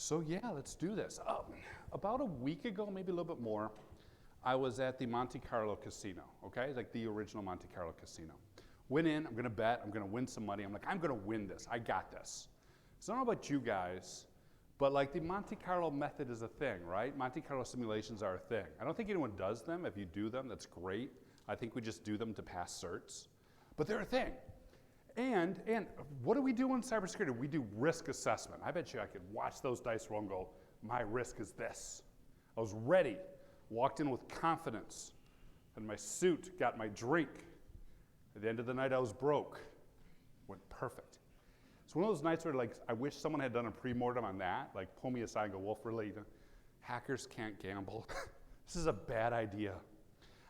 So yeah, let's do this. About a week ago, maybe a little bit more, I was at the Monte Carlo Casino, okay? Like the original Monte Carlo Casino. Went in, I'm gonna bet, I'm gonna win some money. I'm like, I'm gonna win this, I got this. So I don't know about you guys, but like the Monte Carlo method is a thing, right? Monte Carlo simulations are a thing. I don't think anyone does them. If you do them, that's great. I think we just do them to pass certs, but they're a thing. And what do we do in cybersecurity? We do risk assessment. I bet you I could watch those dice roll and go, my risk is this. I was ready, walked in with confidence, had my suit, got my drink. At the end of the night, I was broke. Went perfect. It's one of those nights where like, I wish someone had done a pre-mortem on that, like pull me aside and go, Wolf, really, hackers can't gamble. This is a bad idea.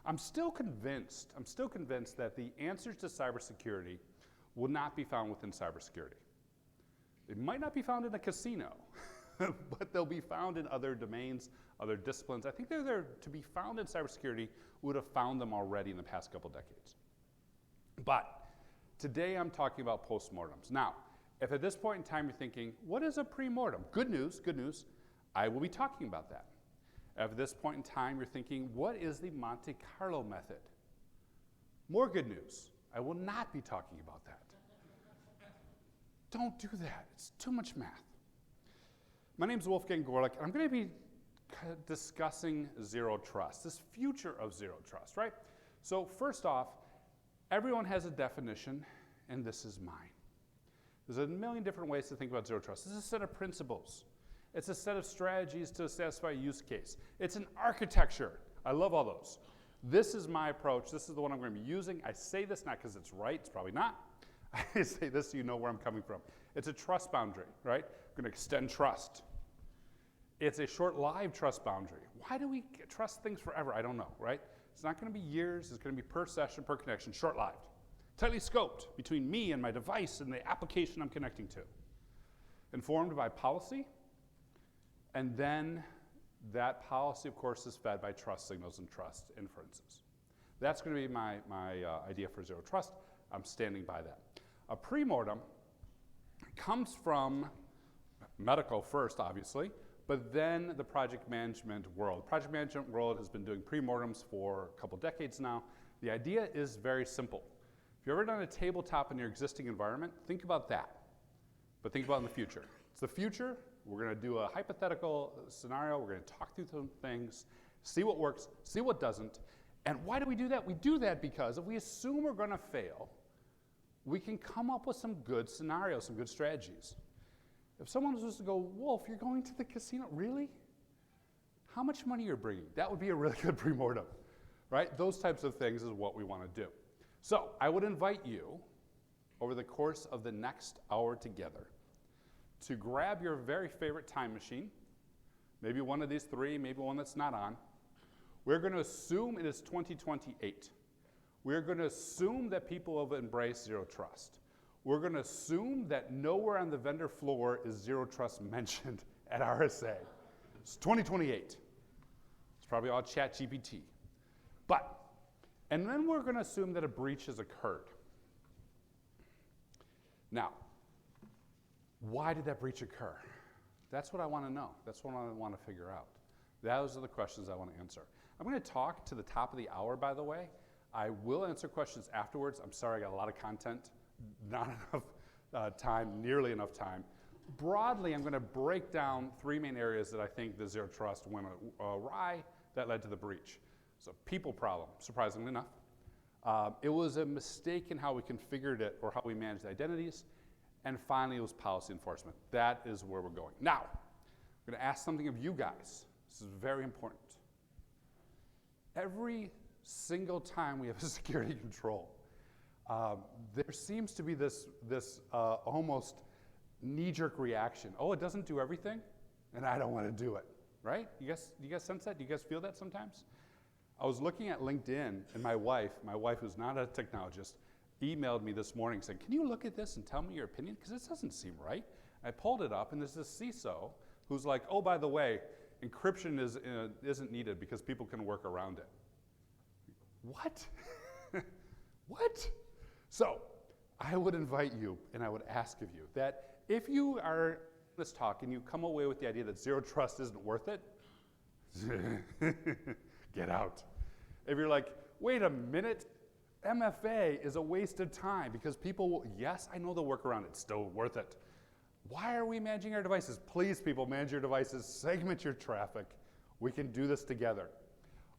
I'm still convinced that the answers to cybersecurity will not be found within cybersecurity. It might not be found in a casino, but they'll be found in other domains, other disciplines. I think they're there to be found in cybersecurity. We would have found them already in the past couple decades. But today I'm talking about postmortems. Now, if at this point in time you're thinking, what is a pre-mortem? Good news, I will be talking about that. If at this point in time you're thinking, what is the Monte Carlo method? More good news, I will not be talking about that. Don't do that, it's too much math. My name is Wolfgang Gorlick, and I'm going to be discussing zero trust, this future of zero trust, right? So first off, everyone has a definition, and this is mine. There's a million different ways to think about zero trust. This is a set of principles. It's a set of strategies to satisfy a use case. It's an architecture. I love all those. This is my approach. This is the one I'm going to be using. I say this not because it's right. It's probably not. I say this so you know where I'm coming from. It's a trust boundary, right? We're going to extend trust. It's a short-lived trust boundary. Why do we trust things forever? I don't know, right? It's not going to be years. It's going to be per session, per connection, short-lived. Tightly scoped between me and my device and the application I'm connecting to. Informed by policy, and then that policy, of course, is fed by trust signals and trust inferences. That's going to be my idea for zero trust. I'm standing by that. A pre-mortem comes from medical first, obviously, but then the project management world. The project management world has been doing pre-mortems for a couple decades now. The idea is very simple. If you've ever done a tabletop in your existing environment, think about that. But think about in the future. It's the future. We're going to do a hypothetical scenario. We're going to talk through some things, see what works, see what doesn't. And why do we do that? We do that because if we assume we're going to fail, we can come up with some good scenarios, some good strategies. If someone was just to go, Wolf, you're going to the casino, really? How much money you're bringing? That would be a really good pre-mortem, right? Those types of things is what we want to do. So I would invite you, over the course of the next hour together, to grab your very favorite time machine, maybe one of these three, maybe one that's not on. We're going to assume it is 2028. We're going to assume that people have embraced zero trust. We're going to assume that nowhere on the vendor floor is zero trust mentioned at RSA. It's 2028. It's probably all ChatGPT. And then we're going to assume that a breach has occurred. Now, why did that breach occur? That's what I want to know. That's what I want to figure out. Those are the questions I want to answer. I'm going to talk to the top of the hour, by the way. I will answer questions afterwards. I'm sorry, I got a lot of content, not enough time, nearly enough time. Broadly, I'm going to break down three main areas that I think the zero trust went awry that led to the breach. So people problem, surprisingly enough. It was a mistake in how we configured it or how we managed identities. And finally, it was policy enforcement. That is where we're going. Now, I'm going to ask something of you guys. This is very important. Every single time we have a security control, there seems to be this almost knee-jerk reaction. Oh, it doesn't do everything, and I don't want to do it, right? You guys sense that? Do you guys feel that sometimes? I was looking at LinkedIn, and my wife who's not a technologist, emailed me this morning saying, can you look at this and tell me your opinion? Because this doesn't seem right. I pulled it up, and there's this CISO who's like, oh, by the way, encryption isn't needed because people can work around it. What? What? So I would invite you, and I would ask of you, that if you are this talk and you come away with the idea that zero trust isn't worth it, get out. If you're like, wait a minute, MFA is a waste of time because people will, yes, I know they'll work around it, still worth it. Why are we managing our devices? Please, people, manage your devices, segment your traffic. We can do this together.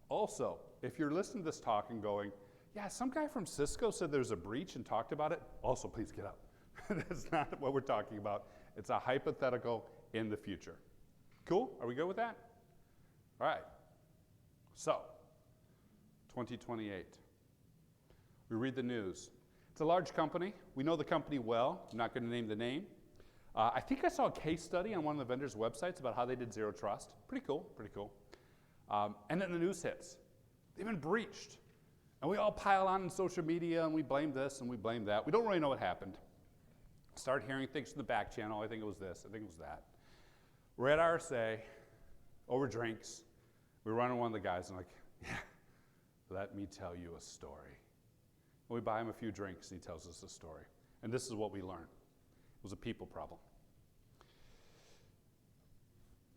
Also, if you're listening to this talk and going, yeah, some guy from Cisco said there's a breach and talked about it, also please get up. That's not what we're talking about. It's a hypothetical in the future. Cool? Are we good with that? All right. So, 2028. We read the news. It's a large company. We know the company well. I'm not going to name the name. I think I saw a case study on one of the vendors' websites about how they did zero trust. Pretty cool, pretty cool. And then the news hits. They've been breached. And we all pile on social media and we blame this and we blame that. We don't really know what happened. Start hearing things from the back channel. I think it was this, I think it was that. We're at RSA, over drinks. We run into one of the guys and like, yeah, let me tell you a story. And we buy him a few drinks and he tells us a story. And this is what we learn. It was a people problem.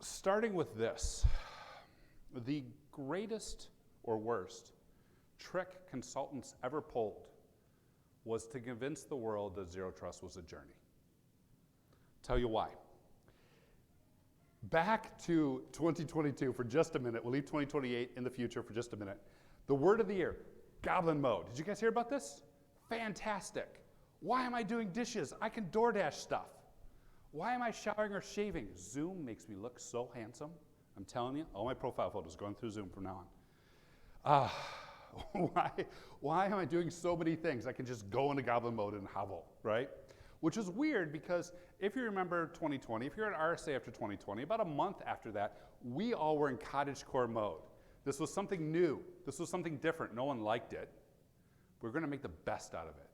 Starting with this, the greatest or worst trick consultants ever pulled was to convince the world that zero trust was a journey. Tell you why. Back to 2022 for just a minute. We'll leave 2028 in the future for just a minute. The word of the year, goblin mode. Did you guys hear about this? Fantastic. Why am I doing dishes? I can DoorDash stuff. Why am I showering or shaving? Zoom makes me look so handsome. I'm telling you, all my profile photos going through Zoom from now on. Why am I doing so many things? I can just go into goblin mode and hovel, right? Which is weird because if you remember 2020, if you're at RSA after 2020, about a month after that, we all were in cottagecore mode. This was something new. This was something different. No one liked it. We're going to make the best out of it.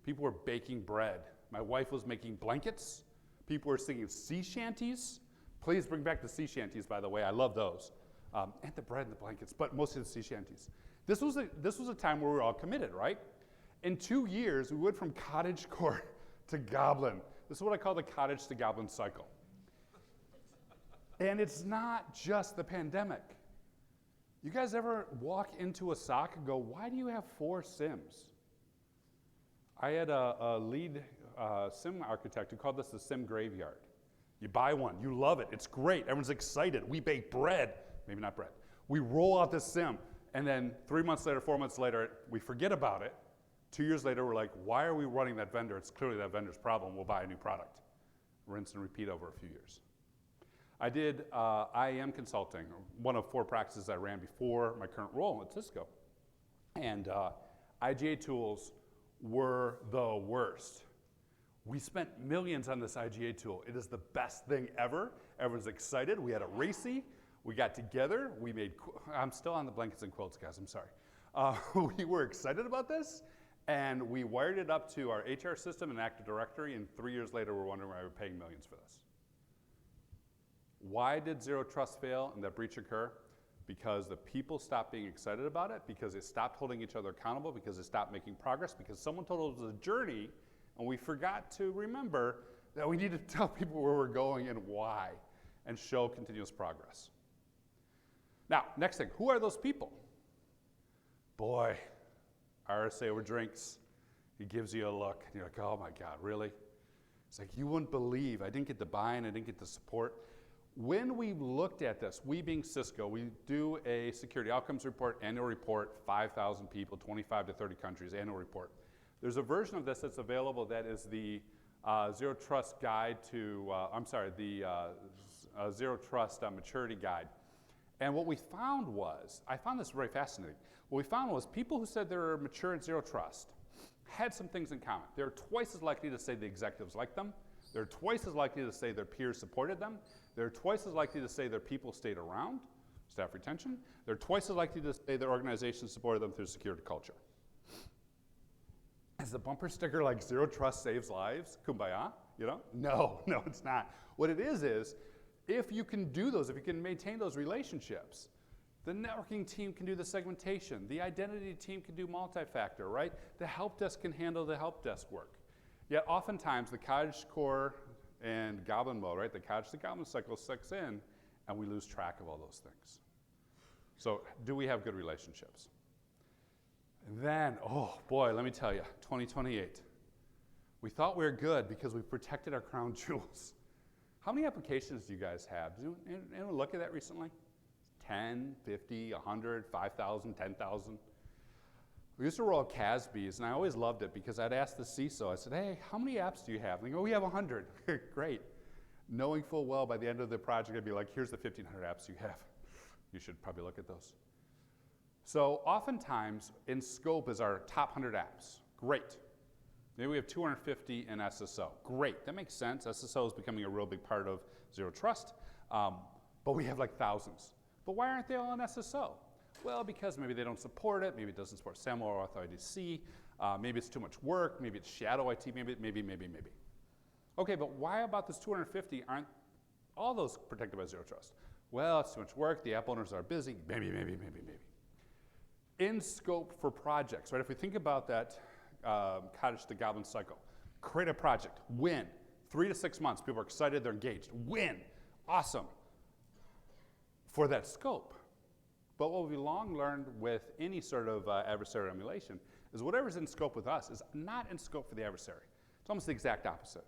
People were baking bread. My wife was making blankets. People were singing sea shanties. Please bring back the sea shanties, by the way. I love those. And the bread and the blankets, but mostly the sea shanties. This was a time where we were all committed, right? In 2 years, we went from cottagecore to goblin. This is what I call the cottage to goblin cycle. And it's not just the pandemic. You guys ever walk into a SOC and go, why do you have 4 SIMs? I had a lead SIM architect who called this the SIM graveyard. You buy one, you love it, it's great, everyone's excited. We bake bread, maybe not bread. We roll out this SIM, and then 3 months later, 4 months later, we forget about it. 2 years later, we're like, why are we running that vendor? It's clearly that vendor's problem. We'll buy a new product. Rinse and repeat over a few years. I did IAM consulting, one of 4 practices I ran before my current role at Cisco. And IGA tools were the worst. We spent millions on this IGA tool. It is the best thing ever. Everyone's excited. We had a RACI. We got together. We made, I'm still on the blankets and quilts, guys. I'm sorry. We were excited about this, and we wired it up to our HR system and Active Directory, and 3 years later, we're wondering why we're paying millions for this. Why did zero trust fail and that breach occur? Because the people stopped being excited about it, because they stopped holding each other accountable, because they stopped making progress, because someone told us it was a journey, and we forgot to remember that we need to tell people where we're going and why, and show continuous progress. Now, next thing, who are those people? Boy, RSA over drinks, he gives you a look, and you're like, oh my God, really? It's like, you wouldn't believe, I didn't get the buy-in, I didn't get the support. When we looked at this, we being Cisco, we do a security outcomes report, annual report, 5,000 people, 25 to 30 countries, annual report. There's a version of this that's available that is the Zero Trust Guide to, Zero Trust Maturity Guide. And what we found was, I found this very fascinating. What we found was people who said they were mature in zero trust had some things in common. They're twice as likely to say the executives liked them. They're twice as likely to say their peers supported them. They're twice as likely to say their people stayed around, staff retention. They're twice as likely to say their organization supported them through security culture. Is the bumper sticker like zero trust saves lives? Kumbaya, you know? No, it's not. What it is if you can do those, if you can maintain those relationships, the networking team can do the segmentation. The identity team can do multi-factor, right? The help desk can handle the help desk work. Yet oftentimes the cottage core and goblin mode, right? The cottage to goblin cycle sucks in, and we lose track of all those things. So do we have good relationships? And then, oh boy, let me tell you, 2028. We thought we were good because we protected our crown jewels. How many applications do you guys have? Did anyone look at that recently? 10, 50, 100, 5,000, 10,000? We used to roll CASBs, and I always loved it because I'd ask the CISO, I said, hey, how many apps do you have? And they go, we have 100. Great. Knowing full well by the end of the project, I'd be like, here's the 1,500 apps you have. You should probably look at those. So oftentimes, in scope is our top 100 apps. Great. Maybe we have 250 in SSO. Great, that makes sense. SSO is becoming a real big part of Zero Trust, but we have like thousands. But why aren't they all in SSO? Well, because maybe they don't support it, maybe it doesn't support SAML or AuthIDC, maybe it's too much work, maybe it's shadow IT, maybe. Okay, but why about this 250 aren't all those protected by Zero Trust? Well, it's too much work, the app owners are busy, maybe. In scope for projects, right? If we think about that cottage to goblin cycle, create a project, win. 3 to 6 months, people are excited, they're engaged, win, awesome. For that scope. But what we long learned with any sort of adversarial emulation is whatever's in scope with us is not in scope for the adversary. It's almost the exact opposite,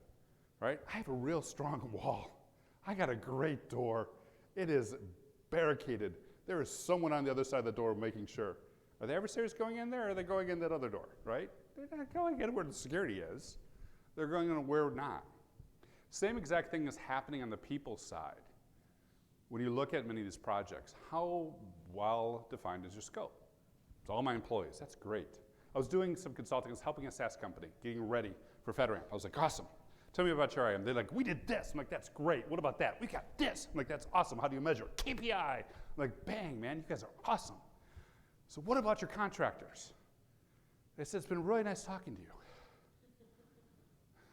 right? I have a real strong wall. I got a great door. It is barricaded. There is someone on the other side of the door making sure. Are the adversaries going in there or are they going in that other door, right? They're not going in where the security is. They're going in where we're not. Same exact thing is happening on the people side. When you look at many of these projects, how well defined is your scope? It's all my employees, that's great. I was doing some consulting, I was helping a SaaS company, getting ready for FedRAMP. I was like, awesome. Tell me about your IAM. They're like, we did this. I'm like, that's great. What about that? We got this. I'm like, that's awesome. How do you measure it? KPI. I'm like, bang, man, you guys are awesome. So what about your contractors? They said, it's been really nice talking to you.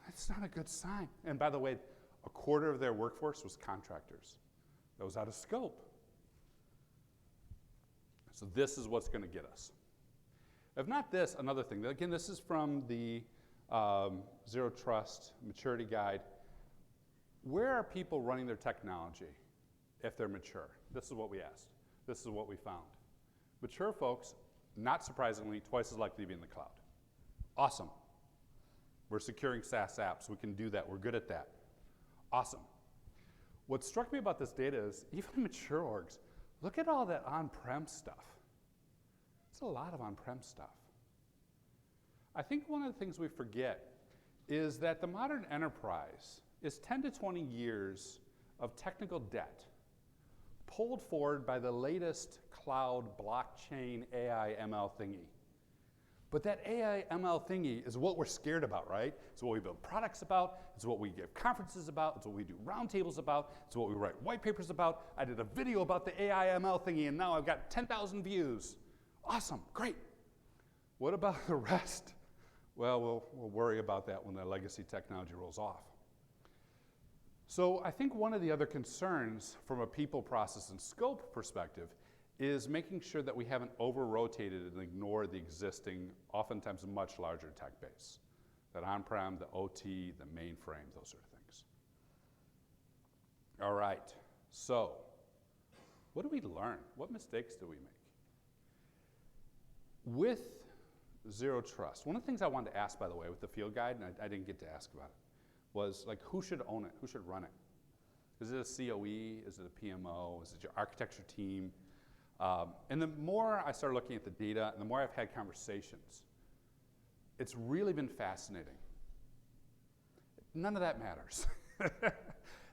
That's not a good sign. And by the way, a quarter of their workforce was contractors. That was out of scope. So this is what's going to get us. If not this, another thing. Again, this is from the Zero Trust Maturity Guide. Where are people running their technology if they're mature? This is what we asked. This is what we found. Mature folks, not surprisingly, twice as likely to be in the cloud. Awesome. We're securing SaaS apps. We can do that. We're good at that. Awesome. What struck me about this data is even mature orgs, look at all that on-prem stuff. It's a lot of on-prem stuff. I think one of the things we forget is that the modern enterprise is 10 to 20 years of technical debt pulled forward by the latest cloud blockchain AI ML thingy. But that AI ML thingy is what we're scared about, right? It's what we build products about, it's what we give conferences about, it's what we do roundtables about, it's what we write white papers about. I did a video about the AI ML thingy and now I've got 10,000 views. Awesome, great. What about the rest? Well, we'll worry about that when the legacy technology rolls off. So I think one of the other concerns from a people, process, and scope perspective is making sure that we haven't over-rotated and ignored the existing, oftentimes much larger tech base. That on-prem, the OT, the mainframe, those sort of things. All right, so what do we learn? What mistakes do we make? With Zero Trust, one of the things I wanted to ask, by the way, with the field guide, and I didn't get to ask about it, was like, who should own it? Who should run it? Is it a COE? Is it a PMO? Is it your architecture team? And the more I started looking at the data and the more I've had conversations, it's really been fascinating. None of that matters.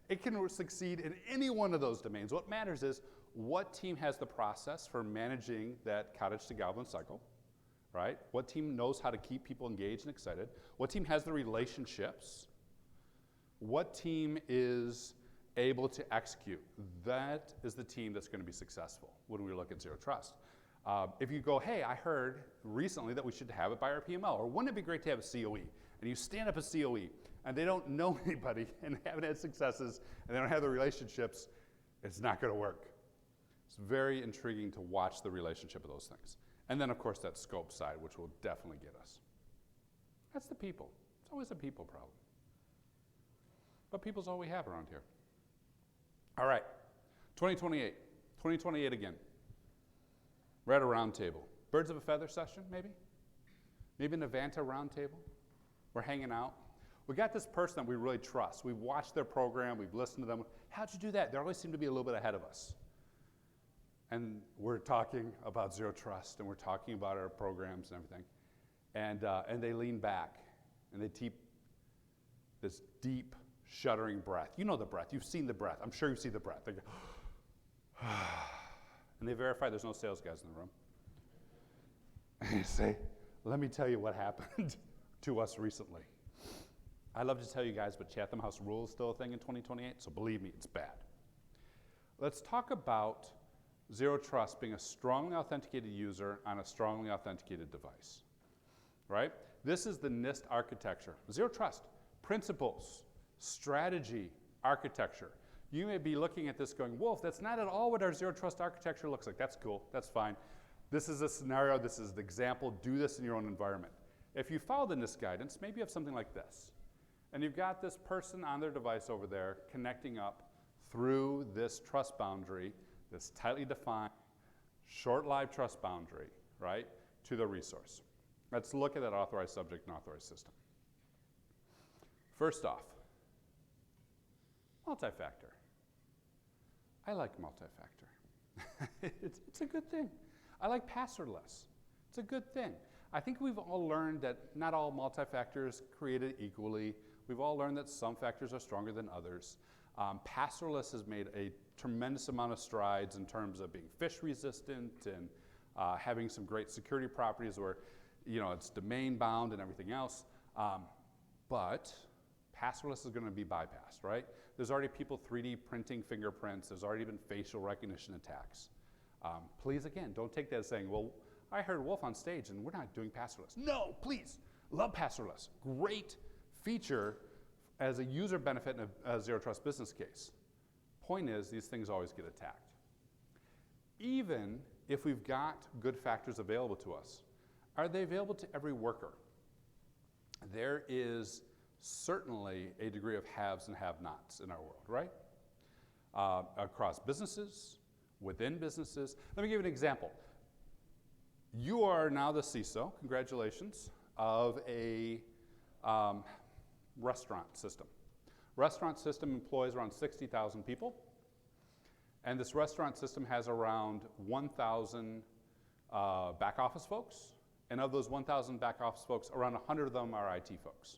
It can succeed in any one of those domains. What matters is what team has the process for managing that cottage to goblin cycle, right? What team knows how to keep people engaged and excited? What team has the relationships? What team is able to execute? That is the team that's going to be successful when we look at Zero Trust. If you go, hey, I heard recently that we should have it by our PMO, or wouldn't it be great to have a COE? And you stand up a COE, and they don't know anybody, and haven't had successes, and they don't have the relationships, it's not going to work. It's very intriguing to watch the relationship of those things. And then, of course, that scope side, which will definitely get us. That's the people. It's always a people problem. But people's all we have around here. All right, 2028. 2028 again. We're at a round table. Birds of a feather session, maybe? Maybe an Avanta round table. We're hanging out. We got this person that we really trust. We've watched their program. We've listened to them. How'd you do that? They always seem to be a little bit ahead of us. And we're talking about zero trust, and we're talking about our programs and everything. And they lean back, and they keep this deep, shuddering breath. You know the breath. You've seen the breath. I'm sure you see the breath. They go, and they verify there's no sales guys in the room. And you say, let me tell you what happened to us recently. I love to tell you guys, but Chatham House Rule is still a thing in 2028, so believe me, it's bad. Let's talk about zero trust being a strongly authenticated user on a strongly authenticated device, right? This is the NIST architecture. Zero trust, principles, strategy, architecture. You may be looking at this going, Wolf, that's not at all what our zero trust architecture looks like. That's cool, that's fine. This is a scenario, this is the example, do this in your own environment. If you follow the NIST guidance, maybe you have something like this. And you've got this person on their device over there connecting up through this trust boundary, this tightly defined, short-lived trust boundary, right, to the resource. Let's look at that authorized subject and authorized system. First off, multi-factor. I like multi-factor. It's a good thing. I like passwordless. It's a good thing. I think we've all learned that not all multi-factor is created equally. We've all learned that some factors are stronger than others. Passwordless has made a tremendous amount of strides in terms of being phish resistant and having some great security properties where, you know, it's domain bound and everything else. But passwordless is going to be bypassed, right? There's already people 3D printing fingerprints. There's already been facial recognition attacks. Please, again, don't take that as saying, well, I heard Wolf on stage and we're not doing passwordless. No, please, love passwordless. Great feature as a user benefit in a zero trust business case. Point is, these things always get attacked. Even if we've got good factors available to us, are they available to every worker? There is certainly a degree of haves and have-nots in our world, right? Across businesses, within businesses. Let me give you an example. You are now the CISO, congratulations, of a restaurant system. Restaurant system employs around 60,000 people, and this restaurant system has around 1,000 back office folks, and of those 1,000 back office folks, around 100 of them are IT folks.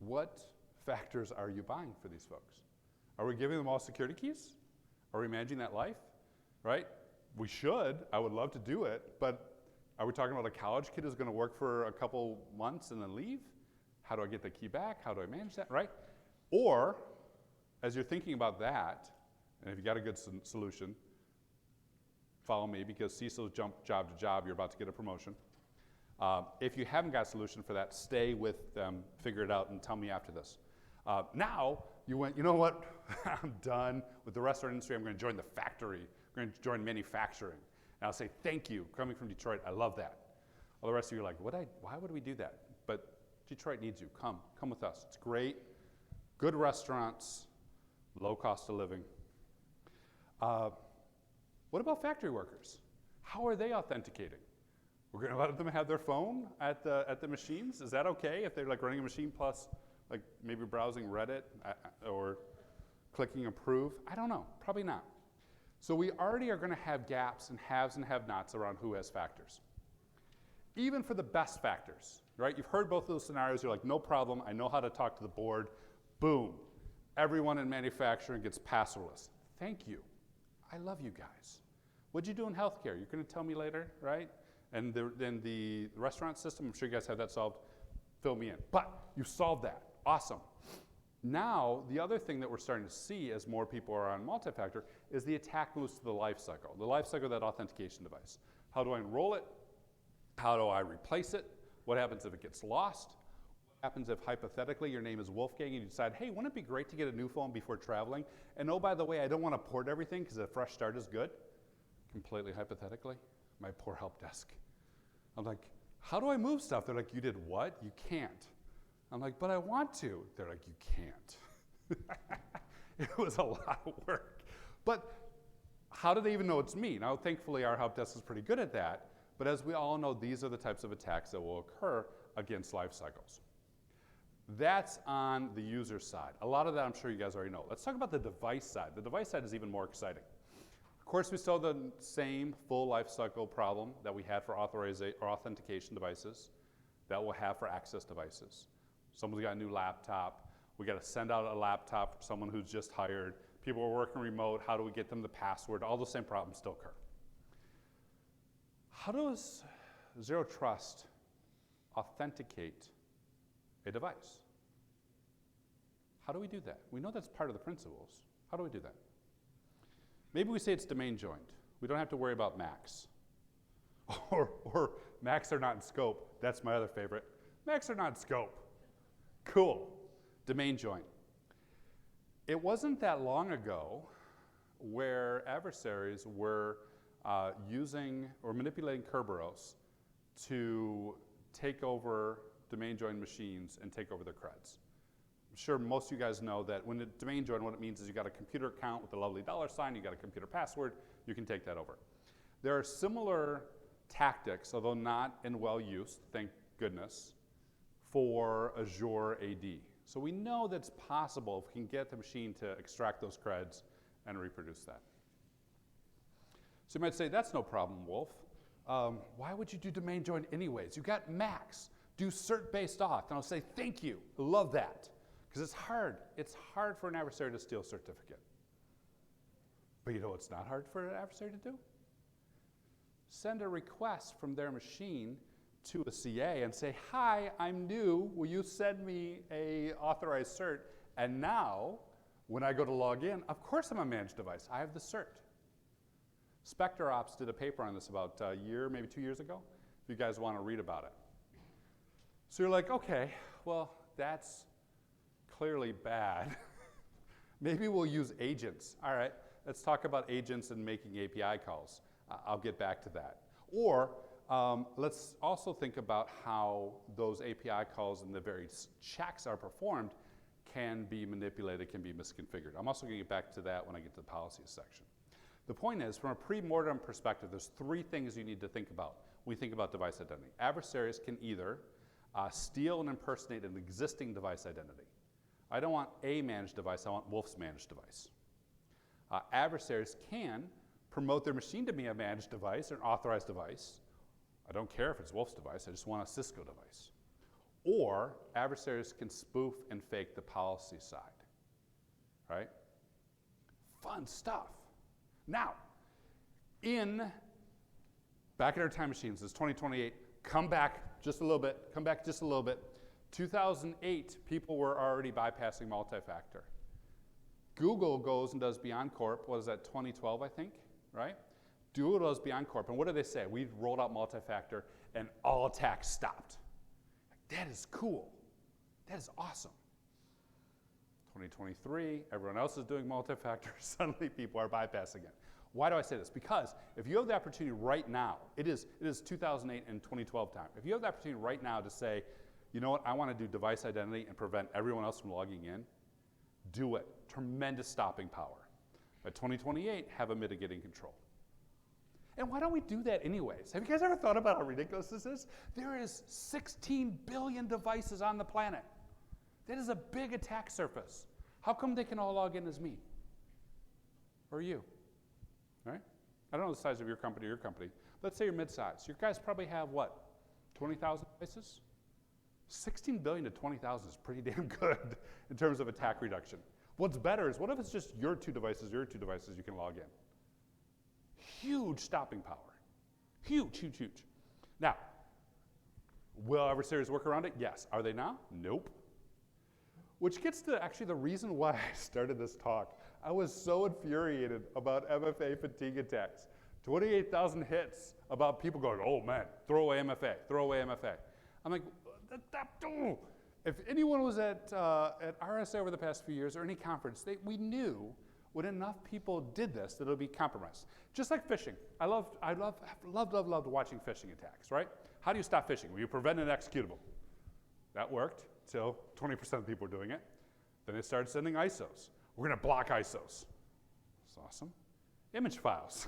What factors are you buying for these folks? Are we giving them all security keys? Are we managing that life, right? We should. I would love to do it, but are we talking about a college kid who's going to work for a couple months and then leave? How do I get the key back? How do I manage that, right? Or, as you're thinking about that, and if you got a good solution, follow me, because CISOs jump job to job, you're about to get a promotion. If you haven't got a solution for that, stay with them, figure it out, and tell me after this. Now, you went, you know what? I'm done with the restaurant industry. I'm going to join the factory. I'm going to join manufacturing. And I'll say, thank you, coming from Detroit. I love that. All the rest of you are like, why would we do that? But Detroit needs you. Come with us. It's great. Good restaurants, low cost of living. What about factory workers? How are they authenticating? We're going to let them have their phone at the machines? Is that okay if they're like running a machine plus like maybe browsing Reddit or clicking approve? I don't know. Probably not. So we already are going to have gaps and haves and have-nots around who has factors. Even for the best factors, right? You've heard both of those scenarios. You're like, no problem. I know how to talk to the board. Boom. Everyone in manufacturing gets passwordless. Thank you. I love you guys. What'd you do in healthcare? You're going to tell me later, right? And then the restaurant system, I'm sure you guys have that solved. Fill me in. But you solved that. Awesome. Now, the other thing that we're starting to see as more people are on multi-factor is the attack moves to the life cycle of that authentication device. How do I enroll it? How do I replace it? What happens if it gets lost? What happens if hypothetically your name is Wolfgang and you decide, hey, wouldn't it be great to get a new phone before traveling? And oh, by the way, I don't want to port everything because a fresh start is good. Completely hypothetically, my poor help desk. I'm like, how do I move stuff? They're like, you did what? You can't. I'm like, but I want to. They're like, you can't. It was a lot of work. But how do they even know it's me? Now, thankfully, our help desk is pretty good at that. But as we all know, these are the types of attacks that will occur against life cycles. That's on the user side. A lot of that I'm sure you guys already know. Let's talk about the device side. The device side is even more exciting. Of course, we still have the same full life cycle problem that we had for authentication devices that we'll have for access devices. Someone's got a new laptop. We got to send out a laptop for someone who's just hired. People are working remote. How do we get them the password? All those same problems still occur. How does Zero Trust authenticate a device? How do we do that? We know that's part of the principles. How do we do that? Maybe we say it's domain joined. We don't have to worry about MACs. Or MACs are not in scope. That's my other favorite. MACs are not in scope. Cool. Domain joined. It wasn't that long ago where adversaries were using or manipulating Kerberos to take over domain joined machines and take over their creds. I'm sure most of you guys know that when it's domain joined, what it means is you got a computer account with a lovely $sign, you got a computer password, you can take that over. There are similar tactics, although not in well use, thank goodness, for Azure AD. So we know that's possible if we can get the machine to extract those creds and reproduce that. So you might say, that's no problem, Wolf. Why would you do domain join anyways? You got MACs. Do cert-based auth. And I'll say, thank you. I love that. Because it's hard. It's hard for an adversary to steal a certificate. But you know what's not hard for an adversary to do? Send a request from their machine to a CA and say, hi, I'm new. Will you send me a authorized cert? And now, when I go to log in, of course I'm a managed device. I have the cert. SpecterOps did a paper on this about a year, maybe 2 years ago, if you guys want to read about it. So you're like, okay, well, that's clearly bad. Maybe we'll use agents. All right, let's talk about agents and making API calls. I'll get back to that. Or let's also think about how those API calls and the various checks are performed can be manipulated, can be misconfigured. I'm also going to get back to that when I get to the policies section. The point is, from a pre-mortem perspective, there's 3 things you need to think about when we think about device identity. Adversaries can either steal and impersonate an existing device identity. I don't want a managed device, I want Wolf's managed device. Adversaries can promote their machine to be a managed device or an authorized device. I don't care if it's Wolf's device, I just want a Cisco device. Or adversaries can spoof and fake the policy side, right? Fun stuff. Now, back in our time machines, it's 2028, come back just a little bit, 2008, people were already bypassing multi-factor. Google goes and does BeyondCorp, what is that, 2012, I think, right? Google does BeyondCorp, and what do they say? We rolled out multi-factor, and all attacks stopped. That is cool. That is awesome. 2023, everyone else is doing multi-factor, suddenly people are bypassing it. Why do I say this? Because if you have the opportunity right now, it is 2008 and 2012 time. If you have the opportunity right now to say, you know what, I want to do device identity and prevent everyone else from logging in, do it. Tremendous stopping power. By 2028, have a mitigating control. And why don't we do that anyways? Have you guys ever thought about how ridiculous this is? There is 16 billion devices on the planet. That is a big attack surface. How come they can all log in as me? Or you? Right? I don't know the size of your company or your company. Let's say you're mid-size. You guys probably have what? 20,000 devices? 16 billion to 20,000 is pretty damn good in terms of attack reduction. What's better is, what if it's just your 2 devices you can log in? Huge stopping power. Huge, huge, huge. Now, will adversaries work around it? Yes. Are they now? Nope. Which gets to actually the reason why I started this talk. I was so infuriated about MFA fatigue attacks. 28,000 hits about people going, oh man, throw away MFA, throw away MFA. I'm like, if anyone was at RSA over the past few years or any conference, we knew when enough people did this that it'll be compromised. Just like phishing. I loved watching phishing attacks, right? How do you stop phishing? Well, you prevent an executable. That worked. till 20% of the people were doing it. Then they started sending ISOs. We're going to block ISOs. That's awesome. Image files.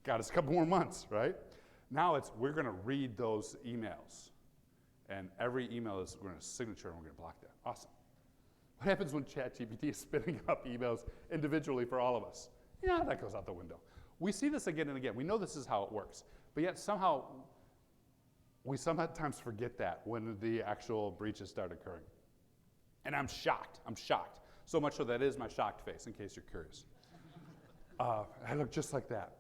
Got us a couple more months, right? Now it's, we're going to read those emails. And every email is, we're going to signature and we're going to block that. Awesome. What happens when ChatGPT is spinning up emails individually for all of us? Yeah, that goes out the window. We see this again and again. We know this is how it works. But yet somehow, we sometimes forget that when the actual breaches start occurring. And I'm shocked. I'm shocked. So much so that is my shocked face, in case you're curious. I look just like that.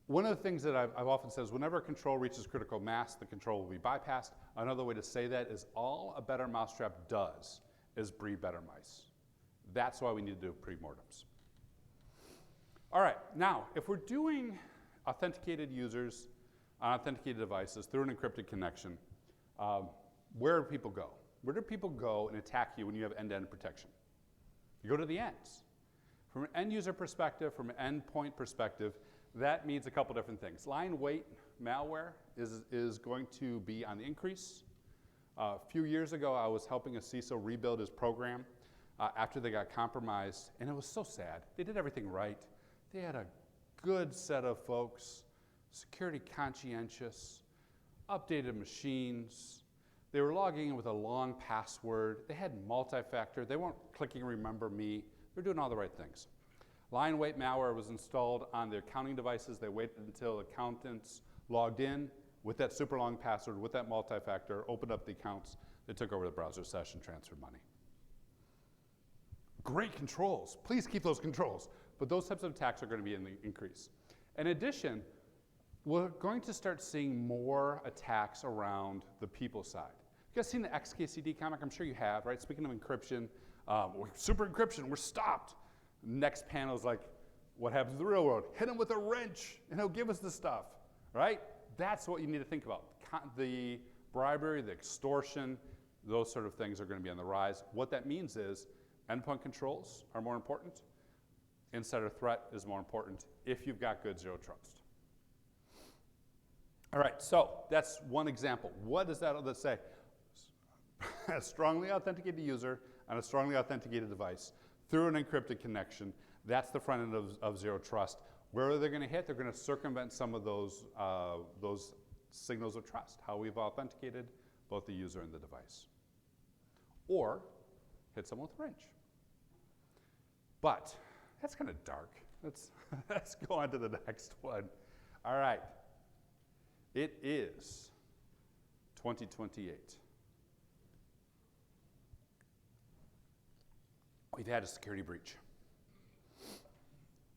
One of the things that I've often said is whenever a control reaches critical mass, the control will be bypassed. Another way to say that is all a better mousetrap does is breed better mice. That's why we need to do pre-mortems. All right, now, if we're doing authenticated users on authenticated devices through an encrypted connection, where do people go? Where do people go and attack you when you have end-to-end protection? You go to the ends. From an end user perspective, from an endpoint perspective, that means a couple different things. Lying weight malware is going to be on the increase. A few years ago, I was helping a CISO rebuild his program after they got compromised, and it was so sad. They did everything right. They had a good set of folks, security conscientious, updated machines. They were logging in with a long password. They had multi-factor. They weren't clicking remember me. They were doing all the right things. Lying weight malware was installed on their accounting devices. They waited until accountants logged in with that super long password, with that multi-factor, opened up the accounts. They took over the browser session, transferred money. Great controls. Please keep those controls. But those types of attacks are going to be in the increase. In addition, we're going to start seeing more attacks around the people side. You guys seen the XKCD comic? I'm sure you have, right? Speaking of encryption, super encryption, we're stopped. Next panel is like, what happens in the real world? Hit him with a wrench, and he'll give us the stuff, right? That's what you need to think about. The bribery, the extortion, those sort of things are going to be on the rise. What that means is endpoint controls are more important. Insider threat is more important if you've got good zero trust. All right, so that's one example. What does that say? A strongly authenticated user on a strongly authenticated device through an encrypted connection. That's the front end of zero trust. Where are they going to hit? They're going to circumvent some of those signals of trust, how we've authenticated both the user and the device. Or hit someone with a wrench. But that's kind of dark. Let's go on to the next one. All right. It is 2028. We've had a security breach.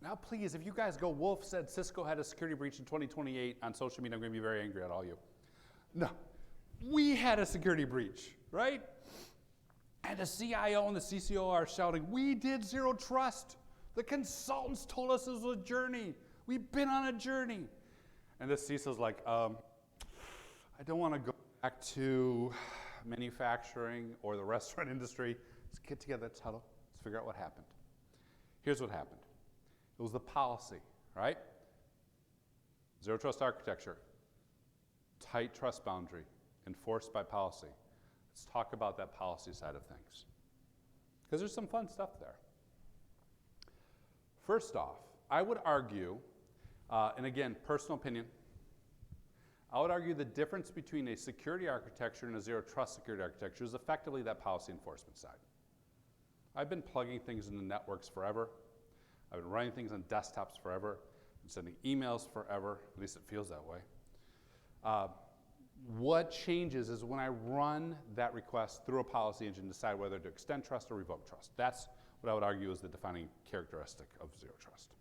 Now, please, if you guys go, Wolf said Cisco had a security breach in 2028 on social media, I'm going to be very angry at all you. No, we had a security breach, right? And the CIO and the CCO are shouting, we did zero trust. The consultants told us this was a journey. We've been on a journey. And the CISO's like, I don't want to go back to manufacturing or the restaurant industry. Let's get together, let's huddle, let's figure out what happened. Here's what happened. It was the policy, right? Zero trust architecture, tight trust boundary, enforced by policy. Let's talk about that policy side of things. Because there's some fun stuff there. First off, I would argue, and again, personal opinion, I would argue the difference between a security architecture and a zero trust security architecture is effectively that policy enforcement side. I've been plugging things into networks forever. I've been running things on desktops forever. I've been sending emails forever, at least it feels that way. What changes is when I run that request through a policy engine to decide whether to extend trust or revoke trust. That's what I would argue is the defining characteristic of zero trust.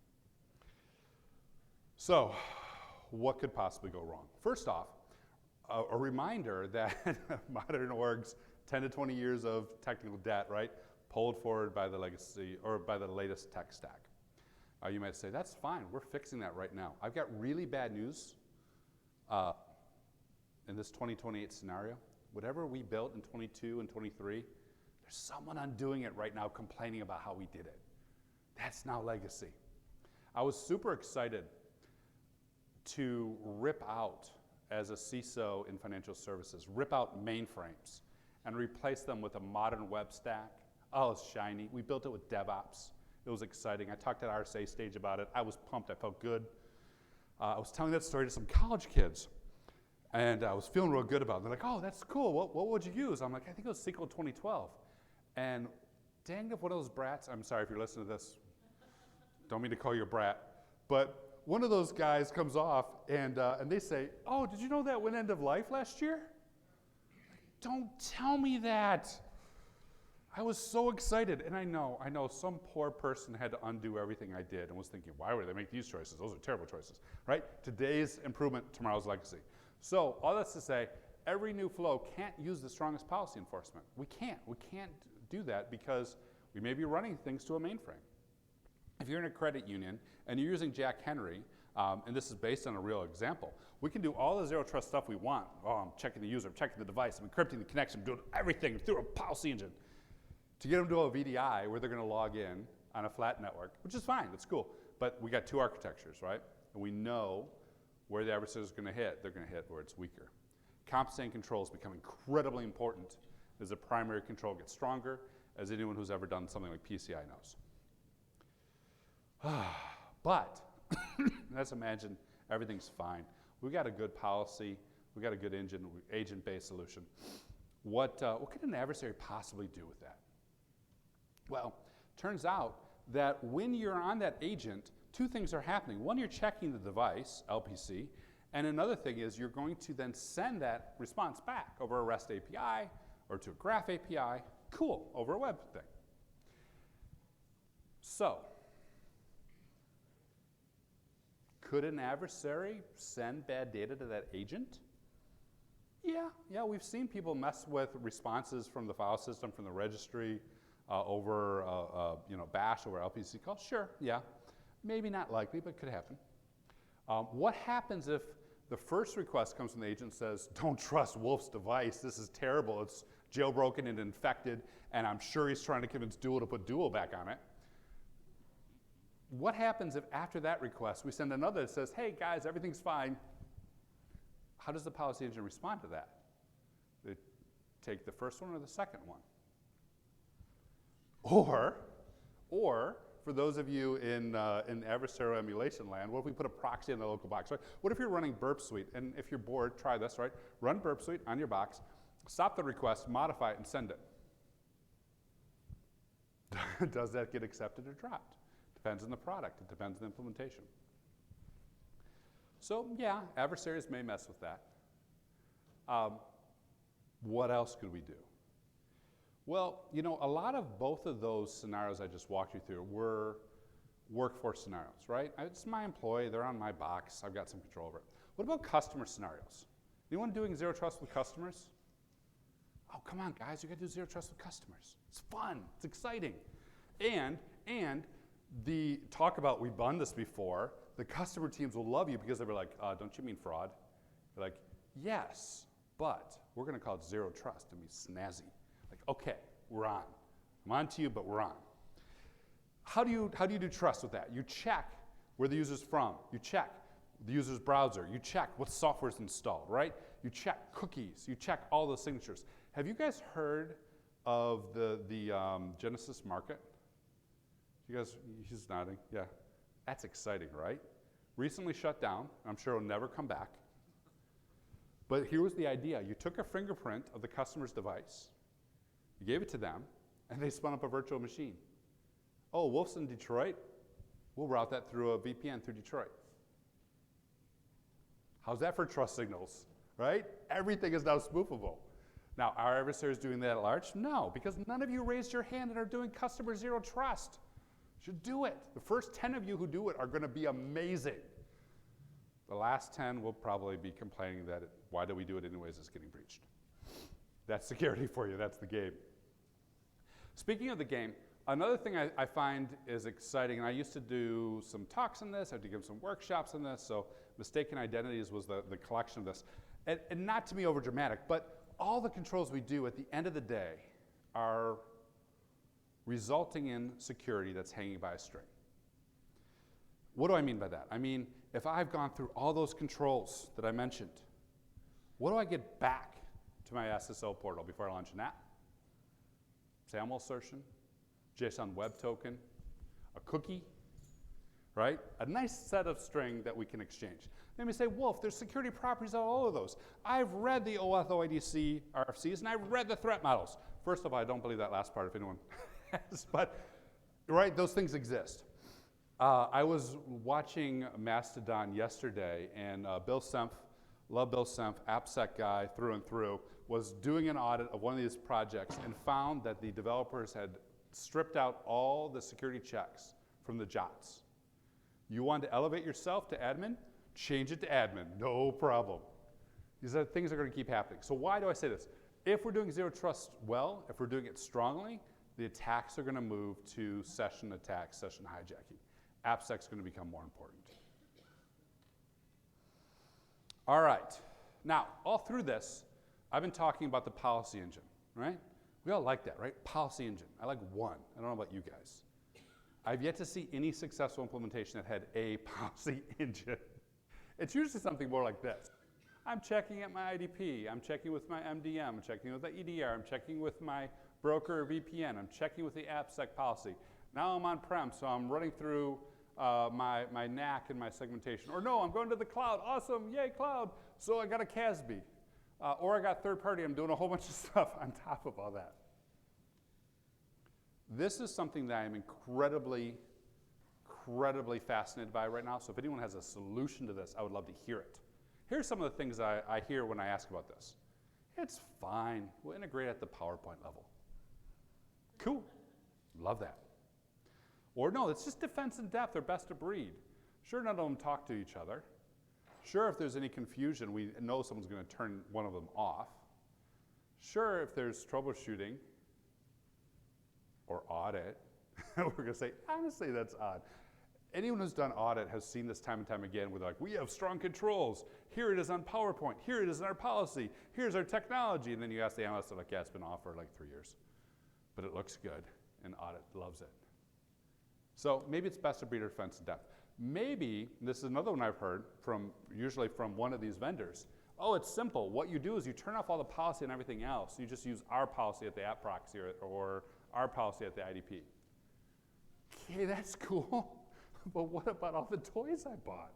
So, what could possibly go wrong? First off, a reminder that modern orgs, 10 to 20 years of technical debt, right, pulled forward by the legacy or by the latest tech stack. You might say, that's fine, we're fixing that right now. I've got really bad news in this 2028 scenario. Whatever we built in 22 and 23, there's someone undoing it right now complaining about how we did it. That's now legacy. I was super excited to rip out, as a CISO in financial services, rip out mainframes and replace them with a modern web stack. Oh, it's shiny. We built it with DevOps. It was exciting. I talked at RSA stage about it. I was pumped. I felt good. I was telling that story to some college kids, and I was feeling real good about it. They're like, oh, that's cool. What would you use? I'm like, I think it was SQL 2012. And dang, if one of those brats, I'm sorry if you're listening to this, don't mean to call you a brat, but one of those guys comes off and they say, oh, did you know that went end of life last year? Don't tell me that. I was so excited, and I know some poor person had to undo everything I did and was thinking, why would they make these choices? Those are terrible choices, right? Today's improvement, tomorrow's legacy. So all that's to say, every new flow can't use the strongest policy enforcement. We can't do that because we may be running things to a mainframe. If you're in a credit union and you're using Jack Henry, and this is based on a real example, we can do all the zero trust stuff we want. Oh, I'm checking the user, I'm checking the device, I'm encrypting the connection, I'm doing everything through a policy engine. To get them to a VDI where they're going to log in on a flat network, which is fine, it's cool. But we got two architectures, right? And we know where the adversary is going to hit. They're going to hit where it's weaker. Compensating controls become incredibly important as the primary control gets stronger, as anyone who's ever done something like PCI knows. But let's imagine everything's fine. We got a good policy. We got a good agent-based solution. What could an adversary possibly do with that? Well, turns out that when you're on that agent, two things are happening. One, you're checking the device, LPC, and another thing is you're going to then send that response back over a REST API or to a Graph API, cool, over a web thing. So, could an adversary send bad data to that agent? Yeah, we've seen people mess with responses from the file system, from the registry, over bash over LPC calls. Sure, yeah, maybe not likely, but could happen. What happens if the first request comes from the agent and says, don't trust Wolf's device, this is terrible, it's jailbroken and infected, and I'm sure he's trying to convince Duo to put Duo back on it. What happens if after that request we send another that says, hey guys, everything's fine? How does the policy engine respond to that? They take the first one or the second one? Or for those of you in adversarial emulation land, what if we put a proxy in the local box, right? What if you're running Burp Suite, and if you're bored, try this, right? Run Burp Suite on your box, stop the request, modify it, and send it. Does that get accepted or dropped? Depends on the product, it depends on the implementation. So yeah, adversaries may mess with that. What else could we do? Well, a lot of both of those scenarios I just walked you through were workforce scenarios, right? It's my employee, they're on my box, I've got some control over it. What about customer scenarios? Anyone doing zero trust with customers? Oh, come on, guys, you gotta do zero trust with customers. It's fun, it's exciting. And the talk about, we've done this before, the customer teams will love you because they'll be like, don't you mean fraud? You're like, yes, but we're gonna call it zero trust and be snazzy. Like, okay, we're on. I'm on to you, but we're on. How do you do trust with that? You check where the user's from. You check the user's browser. You check what software is installed, right? You check cookies. You check all the signatures. Have you guys heard of the Genesis Market? You guys, he's nodding, yeah. That's exciting, right? Recently shut down. I'm sure it'll never come back. But here was the idea. You took a fingerprint of the customer's device, you gave it to them, and they spun up a virtual machine. Oh, Wolf's in Detroit? We'll route that through a VPN through Detroit. How's that for trust signals, right? Everything is now spoofable. Now, are adversaries doing that at large? No, because none of you raised your hand and are doing customer zero trust. You should do it. The first 10 of you who do it are going to be amazing. The last 10 will probably be complaining that why do we do it anyways, it's getting breached. That's security for you, that's the game. Speaking of the game, another thing I find is exciting, and I used to do some talks on this, I had to give some workshops on this, so Mistaken Identities was the collection of this. And not to be over dramatic, but all the controls we do at the end of the day are resulting in security that's hanging by a string. What do I mean by that? I mean, if I've gone through all those controls that I mentioned, what do I get back to my SSO portal before I launch an app. SAML assertion, JSON web token, a cookie, right? A nice set of string that we can exchange. Then we say, Wolf, there's security properties on all of those. I've read the OAuth OIDC RFCs, and I've read the threat models. First of all, I don't believe that last part if anyone has, but, right, those things exist. I was watching Mastodon yesterday, and Bill Senf, love Bill Senf, AppSec guy through and through, was doing an audit of one of these projects and found that the developers had stripped out all the security checks from the JOTs. You want to elevate yourself to admin? Change it to admin, no problem. These are things that are going to keep happening. So why do I say this? If we're doing zero trust well, if we're doing it strongly, the attacks are going to move to session attacks, session hijacking. AppSec's going to become more important. All right. Now, all through this, I've been talking about the policy engine, right? We all like that, right? Policy engine. I like one. I don't know about you guys. I've yet to see any successful implementation that had a policy engine. It's usually something more like this. I'm checking at my IDP. I'm checking with my MDM. I'm checking with the EDR. I'm checking with my broker or VPN. I'm checking with the AppSec policy. Now I'm on-prem, so I'm running through my NAC and my segmentation. Or no, I'm going to the cloud. Awesome, yay, cloud. So I got a CASB. Or I got third party. I'm doing a whole bunch of stuff on top of all that. This is something that I'm incredibly fascinated by right now. So if anyone has a solution to this, I would love to hear it. Here's some of the things I hear when I ask about this. It's fine. We'll integrate at the PowerPoint level. Cool. Love that. Or no, it's just defense and depth or best of breed. Sure, none of them talk to each other. Sure, if there's any confusion, we know someone's going to turn one of them off. Sure, if there's troubleshooting or audit, we're going to say, honestly, that's odd. Anyone who's done audit has seen this time and time again where they're like, we have strong controls. Here it is on PowerPoint. Here it is in our policy. Here's our technology. And then you ask the analyst, they're like, yeah, it's been off for like 3 years. But it looks good, and audit loves it. So maybe it's best of breed or defense in depth. Maybe, this is another one I've heard from, usually from one of these vendors. Oh, it's simple. What you do is you turn off all the policy and everything else. You just use our policy at the app proxy or our policy at the IDP. Okay, that's cool. But what about all the toys I bought?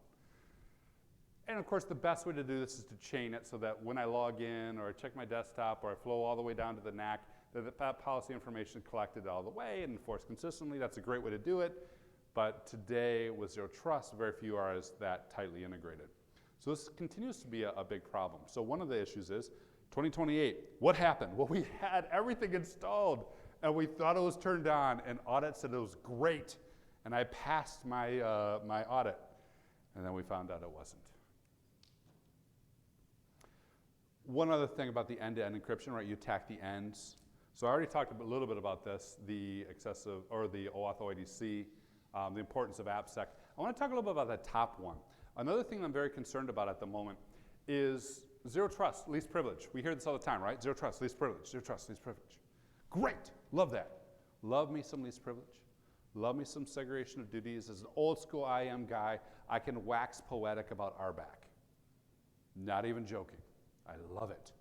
And of course, the best way to do this is to chain it so that when I log in or I check my desktop or I flow all the way down to the NAC, that policy information is collected all the way and enforced consistently. That's a great way to do it. But today, with Zero Trust, very few are as that tightly integrated. So this continues to be a big problem. So one of the issues is 2028. What happened? Well, we had everything installed, and we thought it was turned on, and audit said it was great. And I passed my, my audit, and then we found out it wasn't. One other thing about the end-to-end encryption, right? You attack the ends. So I already talked a little bit about this, the excessive, or the OAuth OIDC, the importance of AppSec. I want to talk a little bit about that top one. Another thing I'm very concerned about at the moment is zero trust, least privilege. We hear this all the time, right? Zero trust, least privilege, zero trust, least privilege. Great, love that. Love me some least privilege. Love me some segregation of duties. As an old school IAM guy, I can wax poetic about RBAC. Not even joking. I love it.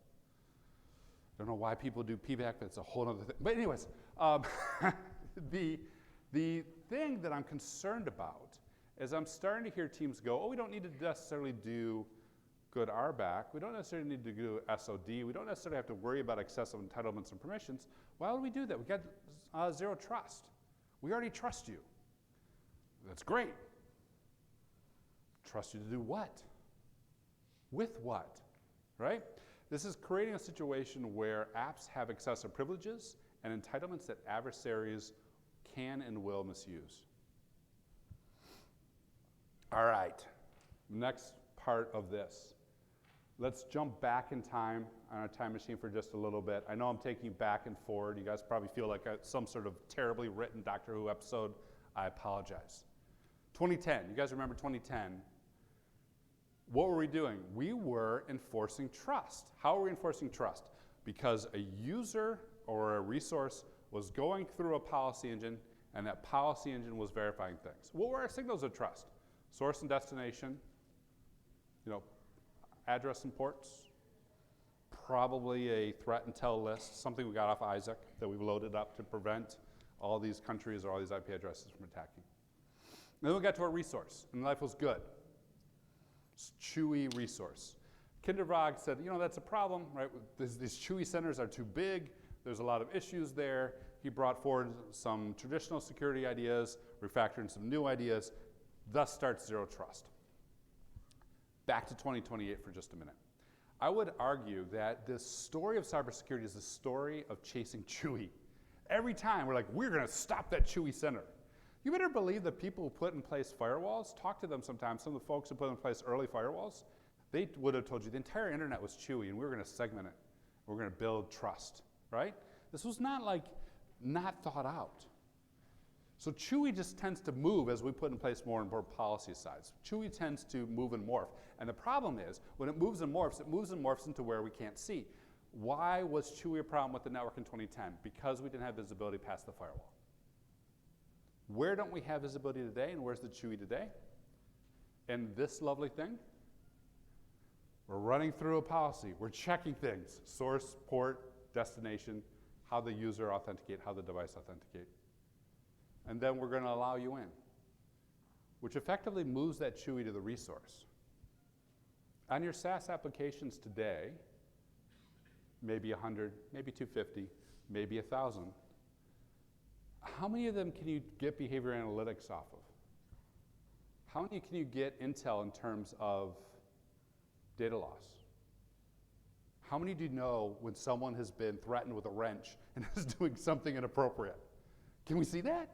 I don't know why people do PBAC, but it's a whole other thing. But anyways, the thing that I'm concerned about is I'm starting to hear teams go, oh, we don't need to necessarily do good RBAC. We don't necessarily need to do SOD. We don't necessarily have to worry about excessive entitlements and permissions. Why would we do that? We got zero trust. We already trust you. That's great. Trust you to do what? With what? Right? This is creating a situation where apps have excessive privileges and entitlements that adversaries can and will misuse. All right, next part of this. Let's jump back in time on a time machine for just a little bit. I know I'm taking you back and forward. You guys probably feel like some sort of terribly written Doctor Who episode. I apologize. 2010, you guys remember 2010? What were we doing? We were enforcing trust. How are we enforcing trust? Because a user or a resource was going through a policy engine, and that policy engine was verifying things. What were our signals of trust? Source and destination, address and ports, probably a threat intel list, something we got off Isaac that we've loaded up to prevent all these countries or all these IP addresses from attacking. And then we got to our resource, and life was good. It's chewy resource. Kindervag said, that's a problem, right? These chewy centers are too big. There's a lot of issues there. He brought forward some traditional security ideas, refactoring some new ideas. Thus starts Zero Trust. Back to 2028 for just a minute. I would argue that this story of cybersecurity is a story of chasing chewy. Every time we're like, we're going to stop that chewy center. You better believe that people who put in place firewalls, talk to them sometimes, some of the folks who put in place early firewalls, they would have told you the entire internet was chewy and we were going to segment it. We're going to build trust, right? This was not thought out. So chewy just tends to move as we put in place more and more policy sides. Chewy tends to move and morph. And the problem is, when it moves and morphs into where we can't see. Why was chewy a problem with the network in 2010? Because we didn't have visibility past the firewall. Where don't we have visibility today, and where's the chewy today? And this lovely thing, we're running through a policy. We're checking things, source, port, destination, how the user authenticate, how the device authenticate. And then we're going to allow you in, which effectively moves that chewy to the resource. On your SaaS applications today, maybe 100, maybe 250, maybe 1,000, how many of them can you get behavior analytics off of? How many can you get intel in terms of data loss? How many do you know when someone has been threatened with a wrench and is doing something inappropriate? Can we see that?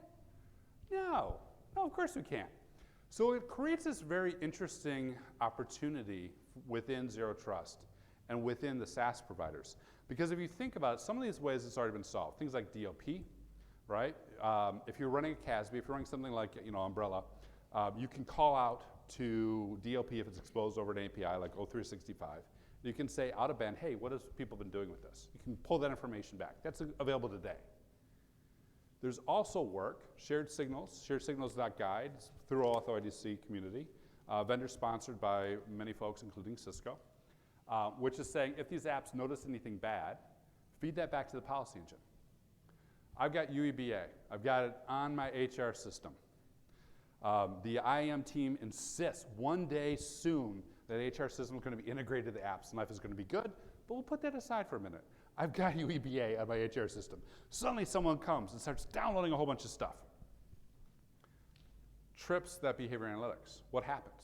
No, of course we can't. So it creates this very interesting opportunity within Zero Trust and within the SaaS providers. Because if you think about it, some of these ways it's already been solved. Things like DLP, right? If you're running a CASB, if you're running something like Umbrella, you can call out to DLP if it's exposed over an API like O365. You can say out of band, hey, what has people been doing with this? You can pull that information back. That's available today. There's also work, shared signals.guide through AuthOIDC community, vendor sponsored by many folks, including Cisco, which is saying if these apps notice anything bad, feed that back to the policy engine. I've got UEBA. I've got it on my HR system. The IAM team insists one day soon that HR system is going to be integrated to the apps and life is going to be good, but we'll put that aside for a minute. I've got UEBA on my HR system. Suddenly someone comes and starts downloading a whole bunch of stuff. Trips that behavior analytics. What happens?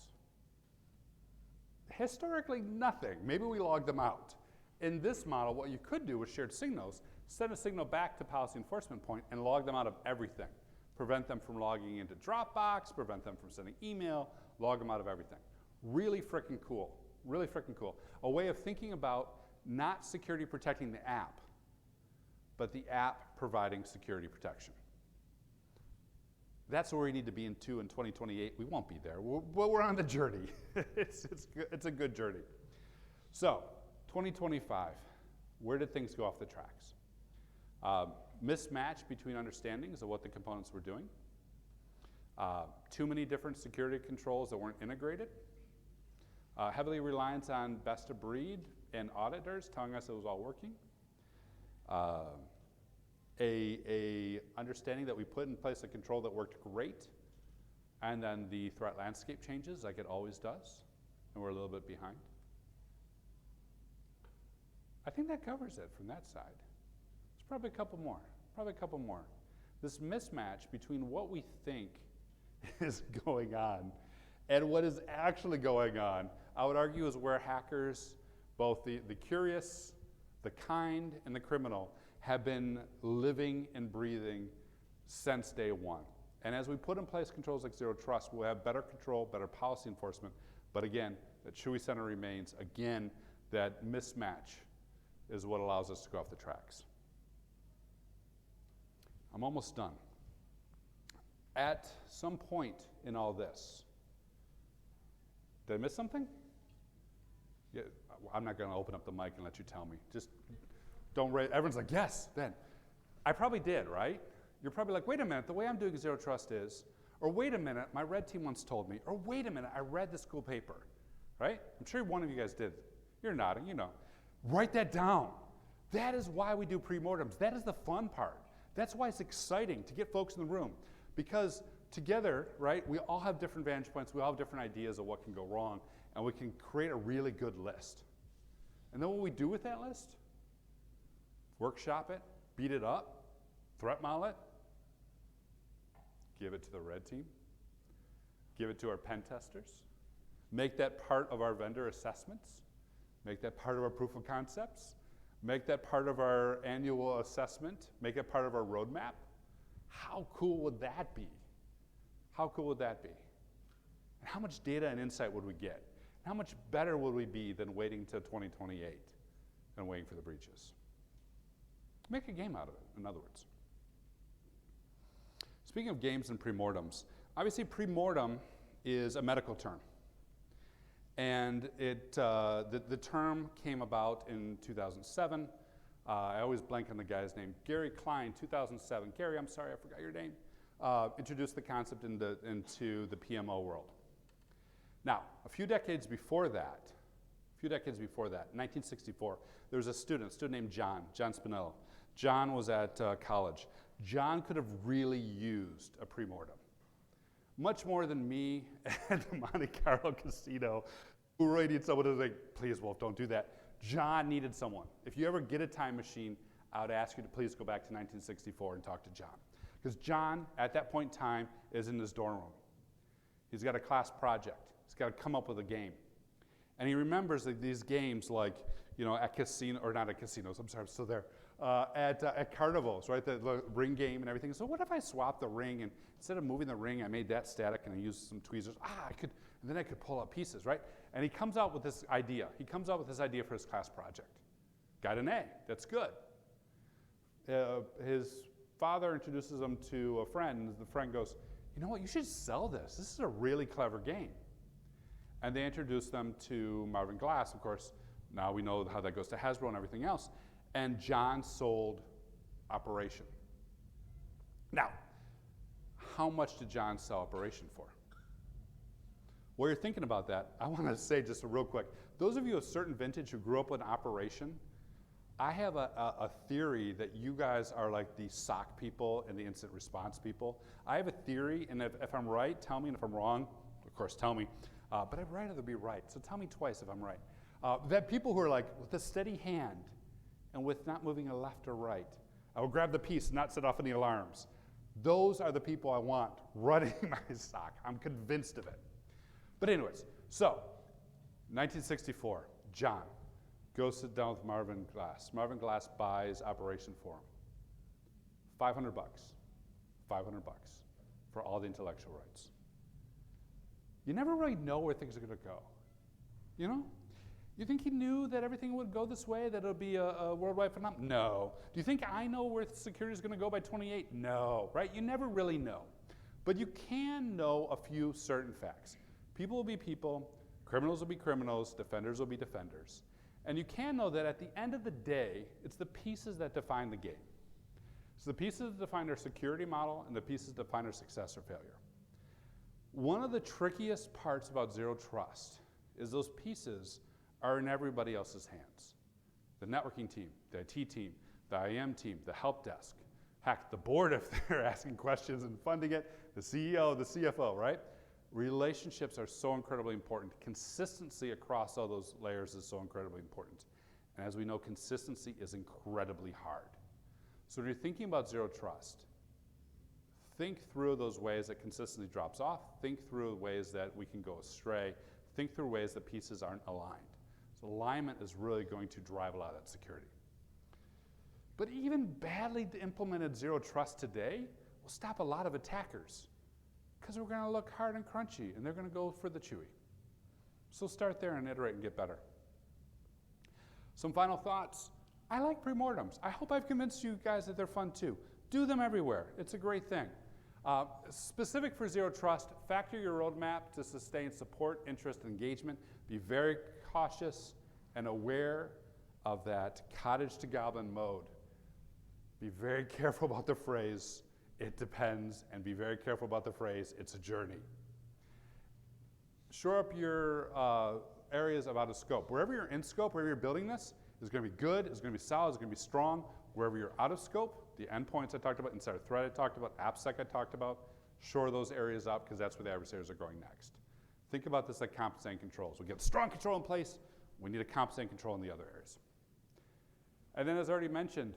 Historically, nothing. Maybe we log them out. In this model, what you could do with shared signals, send a signal back to policy enforcement point and log them out of everything. Prevent them from logging into Dropbox, prevent them from sending email, log them out of everything. Really frickin' cool. Really frickin' cool. A way of thinking about not security protecting the app, but the app providing security protection. That's where we need to be in 2028. We won't be there, but we're on the journey. It's a good journey. So, 2025, where did things go off the tracks? Mismatch between understandings of what the components were doing. Too many different security controls that weren't integrated. Heavily reliance on best of breed and auditors telling us it was all working. A understanding that we put in place a control that worked great, and then the threat landscape changes like it always does, and we're a little bit behind. I think that covers it from that side. There's probably a couple more. This mismatch between what we think is going on and what is actually going on, I would argue is where hackers, both the curious, the kind, and the criminal, have been living and breathing since day one. And as we put in place controls like Zero Trust, we'll have better control, better policy enforcement, but again, that chewy center remains. Again, that mismatch is what allows us to go off the tracks. I'm almost done. At some point in all this, did I miss something? Yeah, I'm not going to open up the mic and let you tell me. Just don't raise. Everyone's like, yes, then. I probably did, right? You're probably like, wait a minute, the way I'm doing Zero Trust is, or wait a minute, my red team once told me, or wait a minute, I read this cool paper, right? I'm sure one of you guys did. You're nodding, you know. Write that down. That is why we do pre-mortems. That is the fun part. That's why it's exciting to get folks in the room, because together, right, we all have different vantage points, we all have different ideas of what can go wrong, and we can create a really good list. And then what we do with that list, workshop it, beat it up, threat model it, give it to the red team, give it to our pen testers, make that part of our vendor assessments, make that part of our proof of concepts, make that part of our annual assessment, make it part of our roadmap. How cool would that be? How cool would that be? And how much data and insight would we get? How much better would we be than waiting till 2028 and waiting for the breaches? Make a game out of it, in other words. Speaking of games and pre-mortems, obviously pre-mortem is a medical term. And the term came about in 2007. I always blank on the guy's name. Gary Klein, 2007. Gary, I'm sorry, I forgot your name. Introduced the concept into the PMO world. Now, a few decades before that, 1964, there was a student named John Spinello. John was at college. John could have really used a pre-mortem. Much more than me at the Monte Carlo casino, who really needs someone to say, please, Wolf, don't do that. John needed someone. If you ever get a time machine, I would ask you to please go back to 1964 and talk to John. Because John, at that point in time, is in his dorm room. He's got a class project. He's got to come up with a game. And he remembers these games like, at casino, or not at casinos, I'm sorry, I'm still there, at carnivals, right, the ring game and everything. So what if I swapped the ring, and instead of moving the ring, I made that static and I used some tweezers. And then I could pull out pieces, right? And he comes out with this idea. He comes out with this idea for his class project. Got an A, that's good. His father introduces him to a friend, and the friend goes, you know what, you should sell this. This is a really clever game. And they introduce them to Marvin Glass, of course. Now we know how that goes to Hasbro and everything else. And John sold Operation. Now, how much did John sell Operation for? While you're thinking about that, I want to say just real quick, those of you of certain vintage who grew up with Operation, I have a theory that you guys are like the SOC people and the incident response people. I have a theory, and if I'm right, tell me, and if I'm wrong, of course, tell me. But I'd rather be right, so tell me twice if I'm right. That people who are like, with a steady hand, and with not moving a left or right, I will grab the piece and not set off any alarms. Those are the people I want running my SOC. I'm convinced of it. But anyways, so 1964, John goes sit down with Marvin Glass. Marvin Glass buys Operation for him. $500. $500 for all the intellectual rights. You never really know where things are going to go. You know? You think he knew that everything would go this way, that it'll be a worldwide phenomenon? No. Do you think I know where security is going to go by 28? No. Right? You never really know. But you can know a few certain facts. People will be people, criminals will be criminals, defenders will be defenders. And you can know that at the end of the day, it's the pieces that define the game. It's the pieces that define our security model and the pieces that define our success or failure. One of the trickiest parts about Zero Trust is those pieces are in everybody else's hands. The networking team, the IT team, the IM team, the help desk, heck, the board if they're asking questions and funding it, the CEO, the CFO, right? Relationships are so incredibly important. Consistency across all those layers is so incredibly important. And as we know, consistency is incredibly hard. So when you're thinking about Zero Trust, think through those ways that consistency drops off. Think through ways that we can go astray. Think through ways that pieces aren't aligned. So alignment is really going to drive a lot of that security. But even badly implemented Zero Trust today will stop a lot of attackers, because we're going to look hard and crunchy, and they're going to go for the chewy. So start there and iterate and get better. Some final thoughts. I like pre-mortems. I hope I've convinced you guys that they're fun too. Do them everywhere. It's a great thing. Specific for Zero Trust, factor your roadmap to sustain support, interest, and engagement. Be very cautious and aware of that cottage to goblin mode. Be very careful about the phrase, it depends, and be very careful about the phrase, it's a journey. Shore up your areas of out of scope. Wherever you're in scope, wherever you're building this, is going to be good, is going to be solid, is going to be strong. Wherever you're out of scope, the endpoints I talked about, insider threat I talked about, AppSec I talked about, shore those areas up because that's where the adversaries are going next. Think about this like compensating controls. We get strong control in place, we need a compensating control in the other areas. And then as I already mentioned,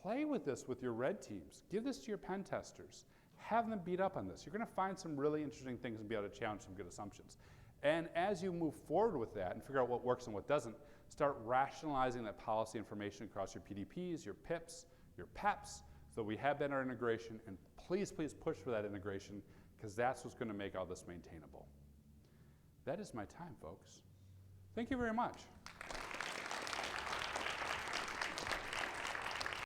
play with this with your red teams. Give this to your pen testers. Have them beat up on this. You're going to find some really interesting things and be able to challenge some good assumptions. And as you move forward with that and figure out what works and what doesn't, start rationalizing that policy information across your PDPs, your PIPs, your PEPs, so we have that in our integration, and please, please push for that integration, because that's what's going to make all this maintainable. That is my time, folks. Thank you very much.